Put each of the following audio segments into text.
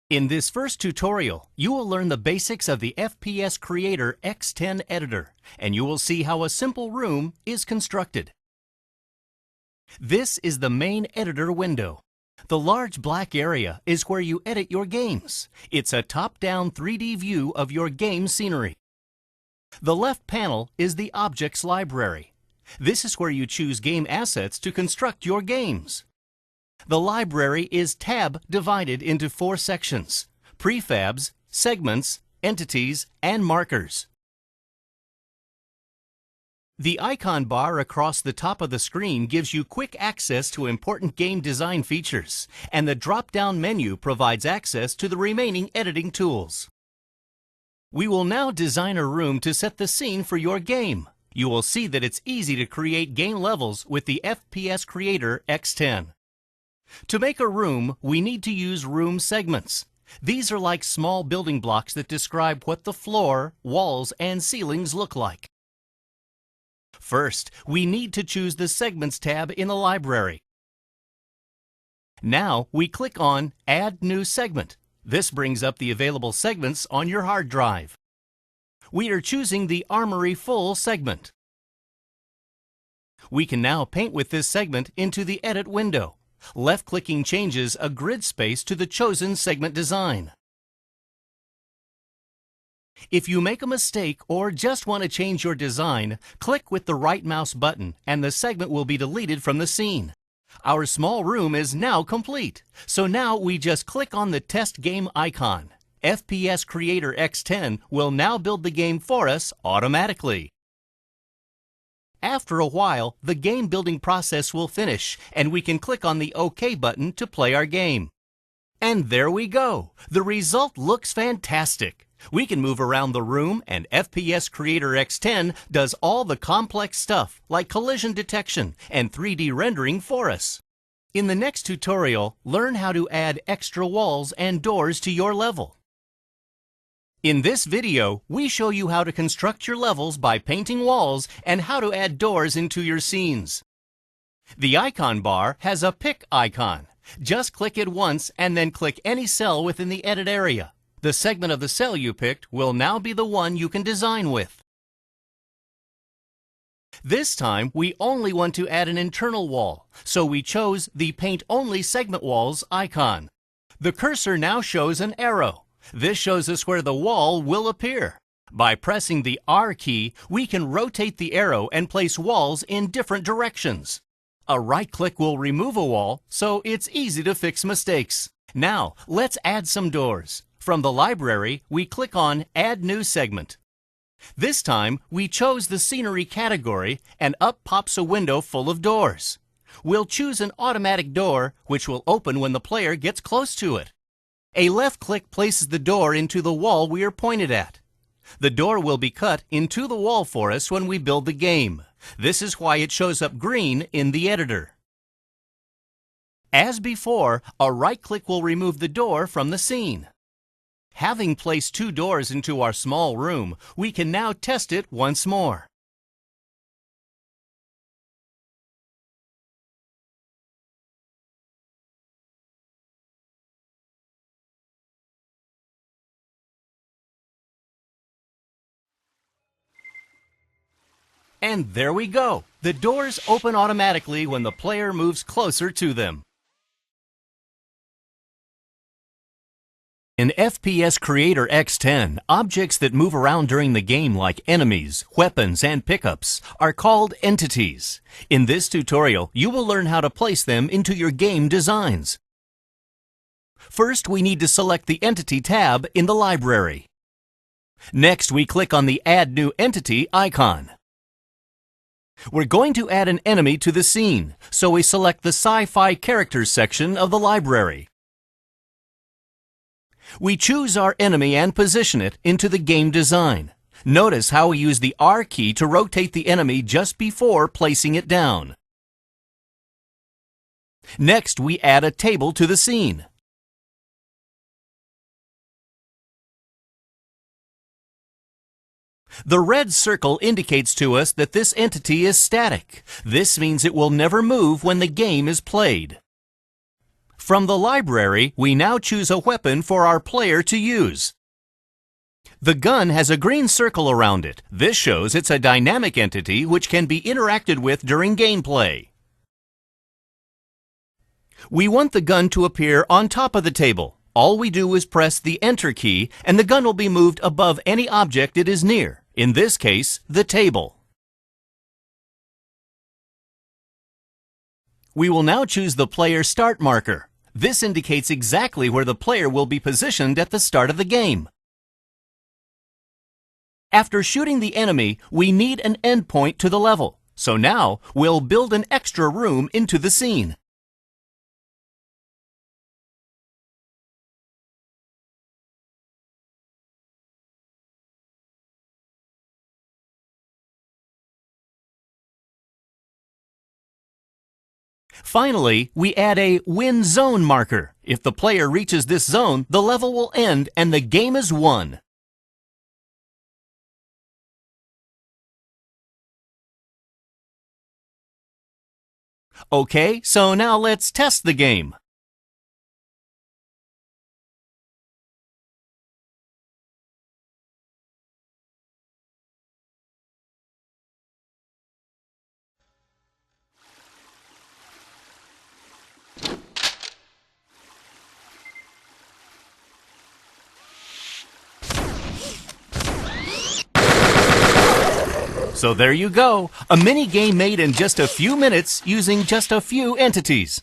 In this first tutorial, you will learn the basics of the FPS Creator X10 editor, and you will see how a simple room is constructed. This is the main editor window. The large black area is where you edit your games. It's a top-down 3D view of your game scenery. The left panel is the Objects Library. This is where you choose game assets to construct your games. The library is tab divided into 4 sections: prefabs, segments, entities, and markers. The icon bar across the top of the screen gives you quick access to important game design features, and the drop-down menu provides access to the remaining editing tools. We will now design a room to set the scene for your game. You will see that it's easy to create game levels with the FPS Creator X10. To make a room, we need to use room segments. These are like small building blocks that describe what the floor, walls, and ceilings look like. First, we need to choose the Segments tab in the library. Now, we click on Add New Segment. This brings up the available segments on your hard drive. We are choosing the Armory Full segment. We can now paint with this segment into the Edit window. Left-clicking changes a grid space to the chosen segment design. If you make a mistake or just want to change your design, click with the right mouse button and the segment will be deleted from the scene. Our small room is now complete, so now we just click on the test game icon. FPS Creator X10 will now build the game for us automatically. After a while, the game building process will finish, and we can click on the OK button to play our game. And there we go! The result looks fantastic! We can move around the room, and FPS Creator X10 does all the complex stuff like collision detection and 3D rendering for us. In the next tutorial, learn how to add extra walls and doors to your level. In this video, we show you how to construct your levels by painting walls and how to add doors into your scenes. The icon bar has a pick icon. Just click it once and then click any cell within the edit area. The segment of the cell you picked will now be the one you can design with. This time, we only want to add an internal wall, so we chose the Paint Only Segment Walls icon. The cursor now shows an arrow. This shows us where the wall will appear. By pressing the R key, we can rotate the arrow and place walls in different directions. A right click will remove a wall, so it's easy to fix mistakes. Now, let's add some doors. From the library, we click on Add New Segment. This time, we chose the Scenery category, and up pops a window full of doors. We'll choose an automatic door, which will open when the player gets close to it. A left click places the door into the wall we are pointed at. The door will be cut into the wall for us when we build the game. This is why it shows up green in the editor. As before, a right click will remove the door from the scene. Having placed 2 doors into our small room, we can now test it once more. And there we go! The doors open automatically when the player moves closer to them. In FPS Creator X10, objects that move around during the game like enemies, weapons, and pickups are called entities. In this tutorial, you will learn how to place them into your game designs. First, we need to select the Entity tab in the library. Next, we click on the Add New Entity icon. We're going to add an enemy to the scene, so we select the Sci-Fi Characters section of the library. We choose our enemy and position it into the game design. Notice how we use the R key to rotate the enemy just before placing it down. Next, we add a table to the scene. The red circle indicates to us that this entity is static. This means it will never move when the game is played. From the library, we now choose a weapon for our player to use. The gun has a green circle around it. This shows it's a dynamic entity which can be interacted with during gameplay. We want the gun to appear on top of the table. All we do is press the Enter key and the gun will be moved above any object it is near, in this case, the table. We will now choose the player start marker. This indicates exactly where the player will be positioned at the start of the game. After shooting the enemy, we need an endpoint to the level. So now, we'll build an extra room into the scene. Finally, we add a win zone marker. If the player reaches this zone, the level will end and the game is won. Okay, so now let's test the game. So there you go, a mini game made in just a few minutes using just a few entities.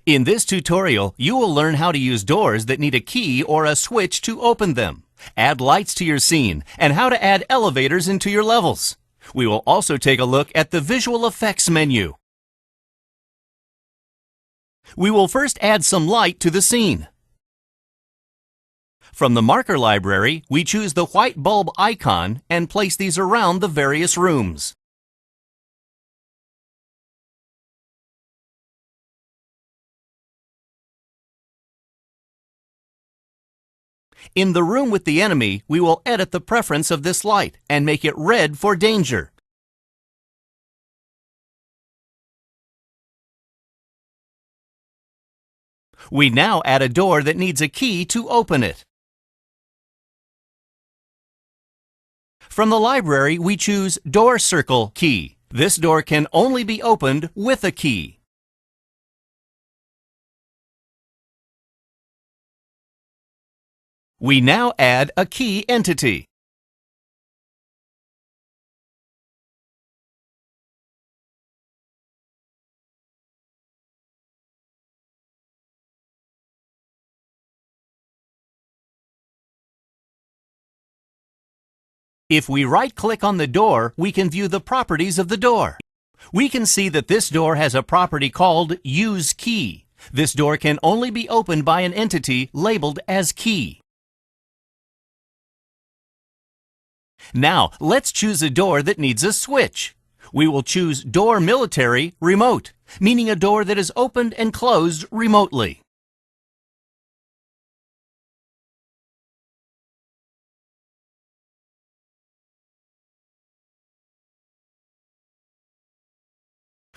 In this tutorial, you will learn how to use doors that need a key or a switch to open them, add lights to your scene, and how to add elevators into your levels. We will also take a look at the visual effects menu. We will first add some light to the scene. From the marker library, we choose the white bulb icon and place these around the various rooms. In the room with the enemy, we will edit the preference of this light and make it red for danger. We now add a door that needs a key to open it. From the library, we choose Door Circle Key. This door can only be opened with a key. We now add a key entity. If we right-click on the door, we can view the properties of the door. We can see that this door has a property called Use Key. This door can only be opened by an entity labeled as Key. Now, let's choose a door that needs a switch. We will choose Door Military Remote, meaning a door that is opened and closed remotely.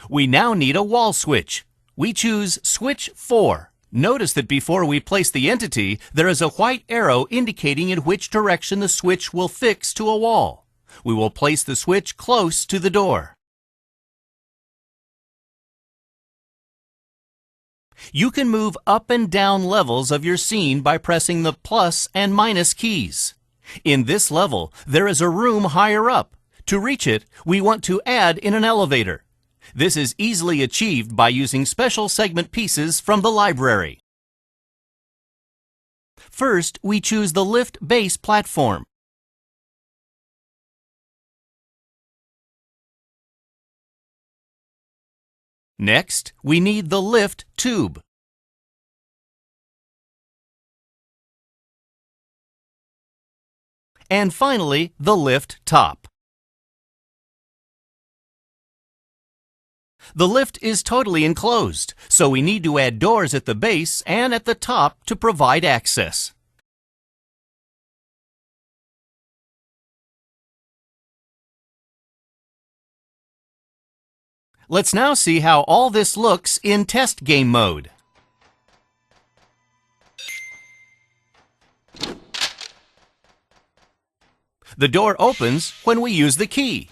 We now need a wall switch. We choose Switch 4. Notice that before we place the entity, there is a white arrow indicating in which direction the switch will fix to a wall. We will place the switch close to the door. You can move up and down levels of your scene by pressing the plus and minus keys. In this level, there is a room higher up. To reach it, we want to add in an elevator. This is easily achieved by using special segment pieces from the library. First, we choose the lift base platform. Next, we need the lift tube. And finally, the lift top. The lift is totally enclosed, so we need to add doors at the base and at the top to provide access. Let's now see how all this looks in test game mode. The door opens when we use the key.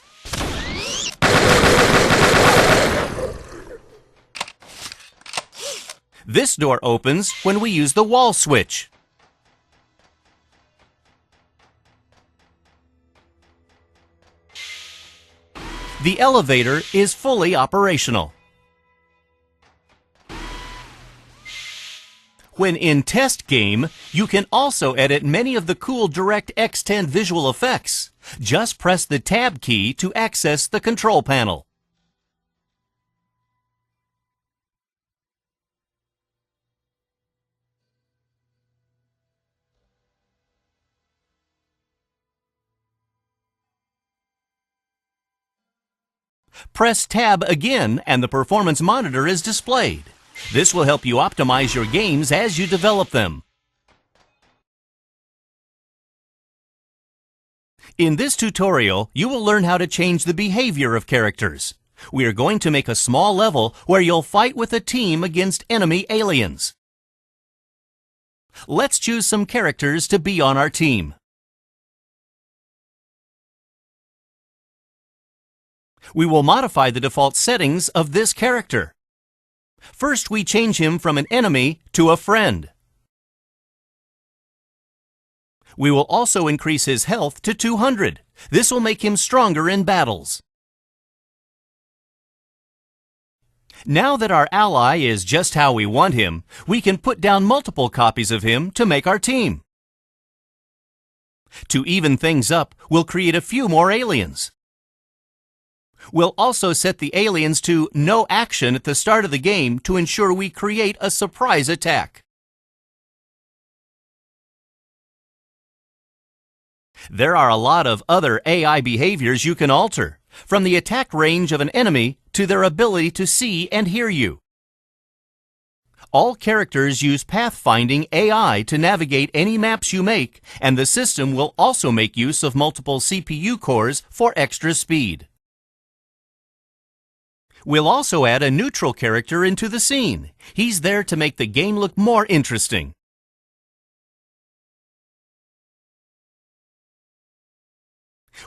This door opens when we use the wall switch. The elevator is fully operational. When in test game, you can also edit many of the cool Direct X10 visual effects. Just press the Tab key to access the control panel. Press Tab again and the performance monitor is displayed. This will help you optimize your games as you develop them. In this tutorial, you will learn how to change the behavior of characters. We are going to make a small level where you'll fight with a team against enemy aliens. Let's choose some characters to be on our team. We will modify the default settings of this character. First, we change him from an enemy to a friend. We will also increase his health to 200. This will make him stronger in battles. Now that our ally is just how we want him, we can put down multiple copies of him to make our team. To even things up, we'll create a few more aliens. We'll also set the aliens to no action at the start of the game to ensure we create a surprise attack. There are a lot of other AI behaviors you can alter, from the attack range of an enemy to their ability to see and hear you. All characters use pathfinding AI to navigate any maps you make, and the system will also make use of multiple CPU cores for extra speed. We'll also add a neutral character into the scene. He's there to make the game look more interesting.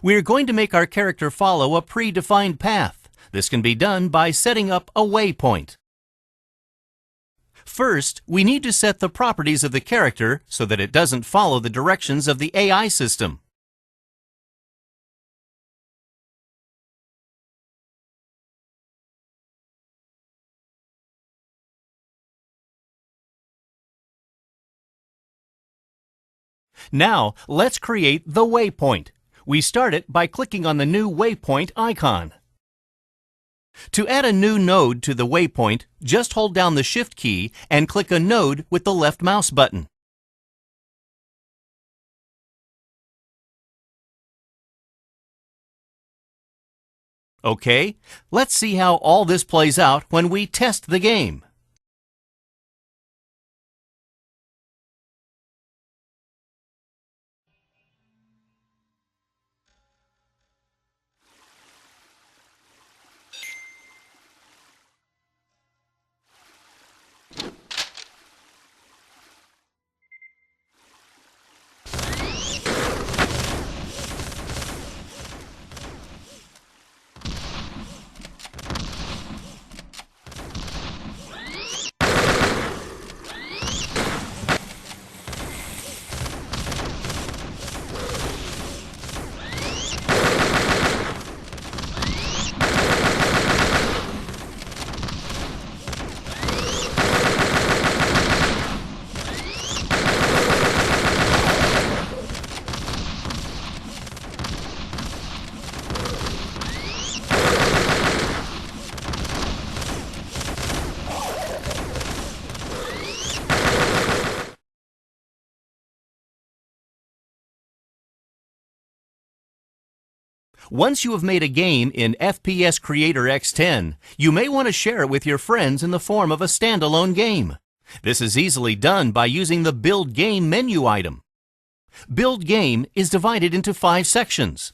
We're going to make our character follow a predefined path. This can be done by setting up a waypoint. First, we need to set the properties of the character so that it doesn't follow the directions of the AI system. Now, let's create the waypoint. We start it by clicking on the new waypoint icon. To add a new node to the waypoint, just hold down the Shift key and click a node with the left mouse button. Okay, let's see how all this plays out when we test the game. Once you have made a game in FPS Creator X10, you may want to share it with your friends in the form of a standalone game. This is easily done by using the Build Game menu item. Build Game is divided into 5 sections.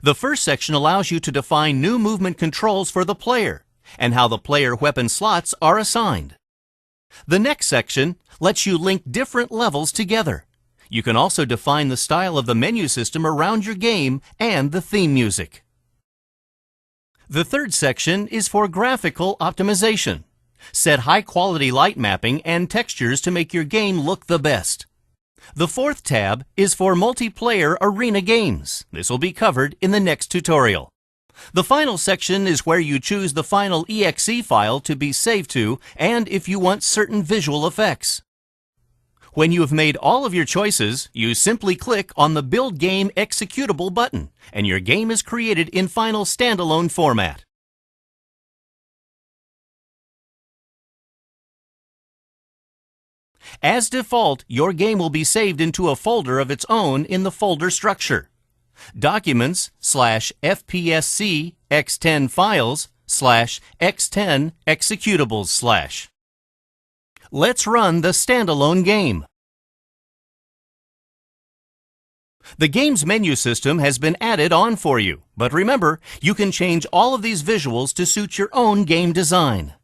The first section allows you to define new movement controls for the player and how the player weapon slots are assigned. The next section lets you link different levels together. You can also define the style of the menu system around your game and the theme music. The third section is for graphical optimization. Set high-quality light mapping and textures to make your game look the best. The fourth tab is for multiplayer arena games. This will be covered in the next tutorial. The final section is where you choose the final exe file to be saved to and if you want certain visual effects. When you have made all of your choices, you simply click on the Build Game Executable button, and your game is created in final standalone format. As default, your game will be saved into a folder of its own in the folder structure. Documents/FPSC X10 files/X10 executables/. Let's run the standalone game. The game's menu system has been added on for you, but remember, you can change all of these visuals to suit your own game design.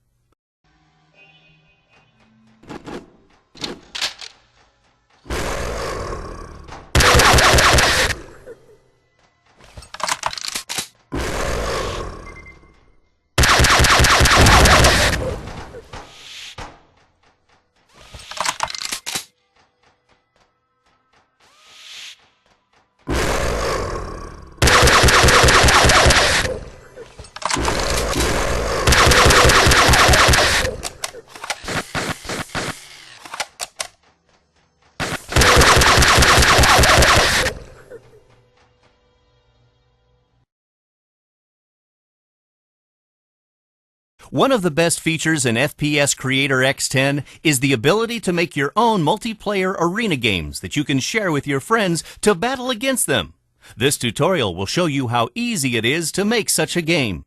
One of the best features in FPS Creator X10 is the ability to make your own multiplayer arena games that you can share with your friends to battle against them. This tutorial will show you how easy it is to make such a game.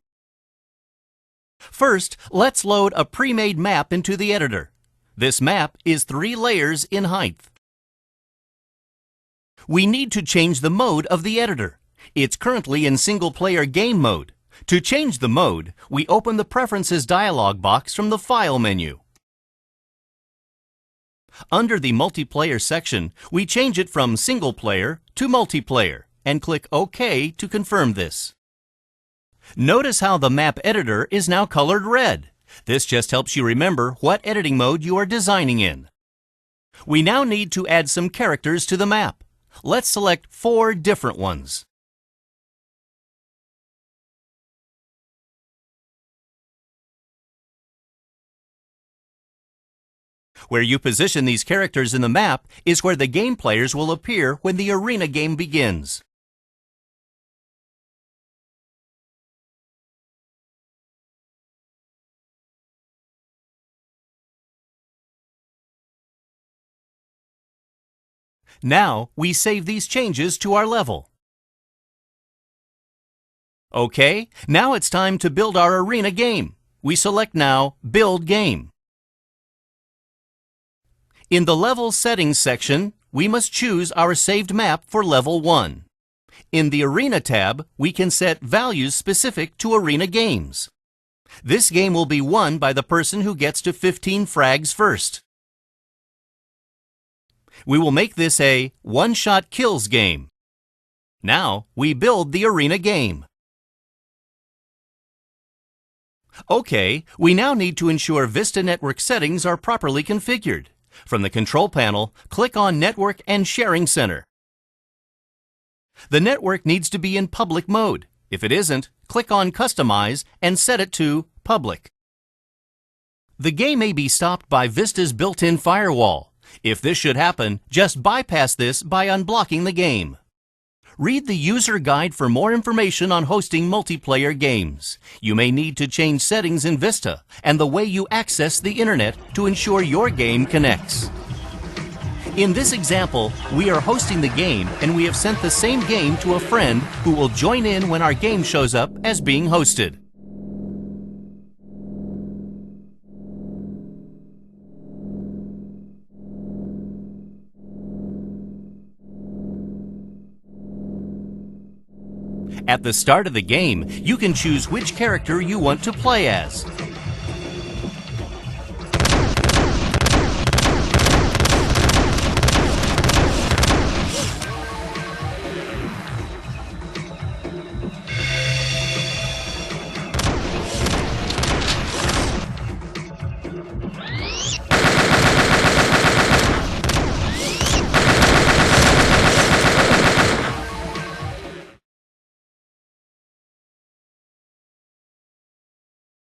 First, let's load a pre-made map into the editor. This map is 3 layers in height. We need to change the mode of the editor. It's currently in single-player game mode. To change the mode, we open the Preferences dialog box from the File menu. Under the Multiplayer section, we change it from Single Player to Multiplayer and click OK to confirm this. Notice how the map editor is now colored red. This just helps you remember what editing mode you are designing in. We now need to add some characters to the map. Let's select 4 different ones. Where you position these characters in the map is where the game players will appear when the arena game begins. Now we save these changes to our level. Okay, now it's time to build our arena game. We select now Build Game. In the Level Settings section, we must choose our saved map for Level 1. In the Arena tab, we can set values specific to arena games. This game will be won by the person who gets to 15 frags first. We will make this a one-shot kills game. Now we build the arena game. Okay, we now need to ensure Vista Network settings are properly configured. From the control panel, click on Network and Sharing Center. The network needs to be in public mode. If it isn't, click on Customize and set it to Public. The game may be stopped by Vista's built-in firewall. If this should happen, just bypass this by unblocking the game. Read the user guide for more information on hosting multiplayer games. You may need to change settings in Vista and the way you access the internet to ensure your game connects. In this example, we are hosting the game and we have sent the same game to a friend who will join in when our game shows up as being hosted. At the start of the game, you can choose which character you want to play as.